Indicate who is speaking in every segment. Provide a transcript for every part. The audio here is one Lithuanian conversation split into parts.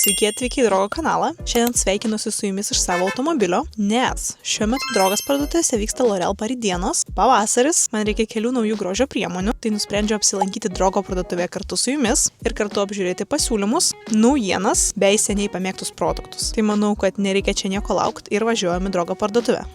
Speaker 1: Sveiki atvykę į Drogo kanalą. Šiandien sveikinuosi su jumis iš savo automobilio, nes šiuo metu Drogos parduotuvėse vyksta L'Oreal Paris dienos. Pavasaris, man reikia kelių naujų grožio priemonių, tai nusprendžiau apsilankyti Drogo parduotuvėje kartu su jumis ir kartu apžiūrėti pasiūlymus, naujienas bei seniai pamėgtus produktus. Tai manau, kad nereikia čia nieko laukti ir važiuojame į Drogo parduotuvę.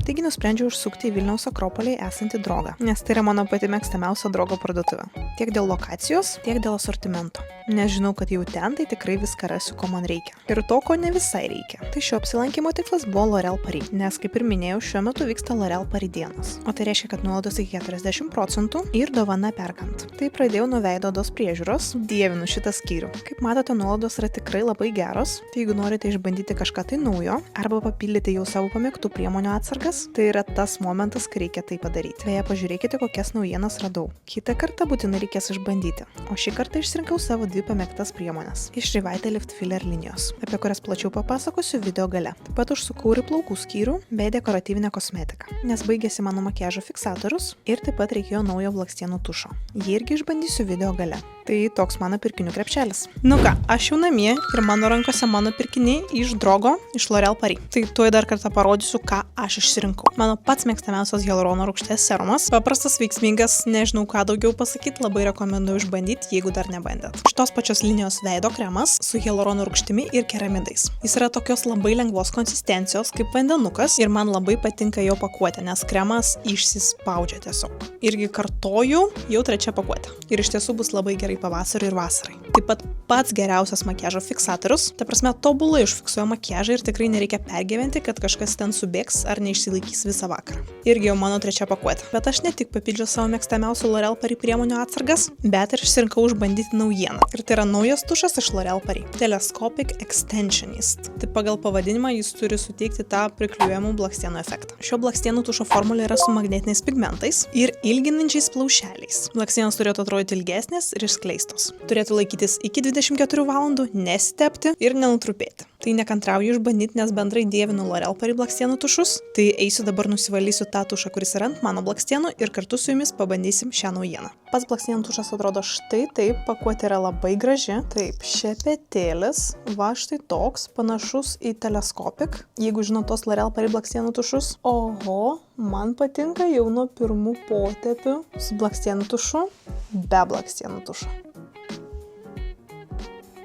Speaker 1: Taigi nusprendžiau užsukti į Vilniaus Akropolį esantį Drogą, nes tai yra mano pati mėgstamiausia Drogo parduotuvė. Tiek dėl lokacijos, tiek dėl asortimento. Nes žinau, kad jau ten tai tikrai viską rasiu, ko man reikia. Ir to, ko ne visai reikia. Tai šio apsilankimo tikslas buvo L'Oreal Paris, nes kaip ir minėjau, šiuo metu vyksta L'Oreal Paris dienos. O tai reiškia, kad nuolaidos iki 40% ir dovana perkant. Tai pradėjau nuo veido odos priežiūros, dievinu šitą skyrių. Kaip matote, nuolaidos yra tikrai labai geros, tai jeigu norite išbandyti kažką tai naujo, arba papildyti jau savo pamėgtų priemonių atsargas, tai yra tas momentas, kai reikia tai padaryti. Beje, pažiūrėkite, kokias naujienas radau. Kitą kartą būtinai reikės išbandyti. O šį kartą išsirinkau savo dvi pamėgtas priemonės. Iš Rivite Lift Filler linijos, apie kurias plačiau papasakosiu video gale. Taip pat užsukau ir plaukų skyrių bei dekoratyvinę kosmetiką, nes baigėsi mano makiažo fiksatorius ir taip pat reikėjo naujo blakstienų tušo. Jį irgi išbandysiu video gale. Tai toks mano pirkinių krepšelis. Nu ką, aš jau namie ir mano rankose mano pirkiniai iš Drogo, iš L'Oreal Paris. Tai tuoj dar kartą parodysiu, ką aš išsirinkau. Mano pats mėgstamiausias hialurono rūgšties serumas. Paprastas, veiksmingas, nežinau ką daugiau pasakyti, labai rekomenduoju išbandyti, jeigu dar nebandėt. Šitos pačios linijos veido kremas su hialurono rūgštimi ir keramidais. Jis yra tokios labai lengvos konsistencijos kaip vandenukas ir man labai patinka jo pakuotė, nes kremas išsispaudžia tiesiog. Irgi kartoju, jau trečia pakuotė. Ir iš tiesų bus labai gerai pavasariui ir vasarai. Taip pat pats geriausias makiažo fiksatorius, ta prasme tobulai užfiksuoja makiažą ir tikrai nereikia pergyventi, kad kažkas ten subėgs ar neišsilaikys visą vakarą. Irgi jau mano trečia pakuotė. Bet aš ne tik papildžiau savo mėgstamiausių L'Oreal Paris priemonių atsargas, bet ir išsirinkau išbandyti naujieną. Ir tai yra naujas tušas iš L'Oreal Paris. Telescopic Extensionist. Tai pagal pavadinimą jis turi suteikti tą priklijuojamų blakstienų efektą. Šio blakstienų tušo formulė yra su magnetiniais pigmentais ir ilginančiais plaušeliais. Blakstienos turėtų atrodyti ilgesnės ir išskleistos. Turėtų laikytis iki 24 valandų, nesitepti ir nenutrupėti. Tai nekantrauju išbandyti, nes bendrai dievinu L'Oreal Paris blakstienų tušus. Tai eisiu dabar nusivalysiu tą tušą, kuris yra ant mano blakstienų ir kartu su jumis pabandysim šią naujieną. Pats blakstienų tušas atrodo štai taip, pakuotė yra labai graži. Taip, šepetėlis, va štai toks, panašus į Telescopic. Jeigu žinot tos L'Oreal Paris blakstienų tušus. Oho, man patinka jau nuo pirmų potėpių su blakstienų tušu, be blakstienų tušo.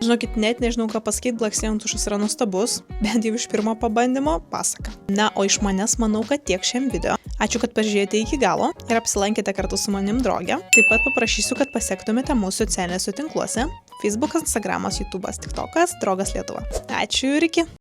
Speaker 1: Žinokit, net nežinau, ką pasakyti, blakstienų tušas yra nuostabus, bent jau iš pirmo pabandymo pasaka. Na, o iš manęs manau, kad tiek šiam video. Ačiū, kad pažiūrėjote iki galo ir apsilankėte kartu su manim Droge. Taip pat paprašysiu, kad pasiektumėte mūsų socialiniuose tinkluose: Facebookas, Instagramas, YouTube'as, TikTokas, Drogas Lietuva. Ačiū ir iki.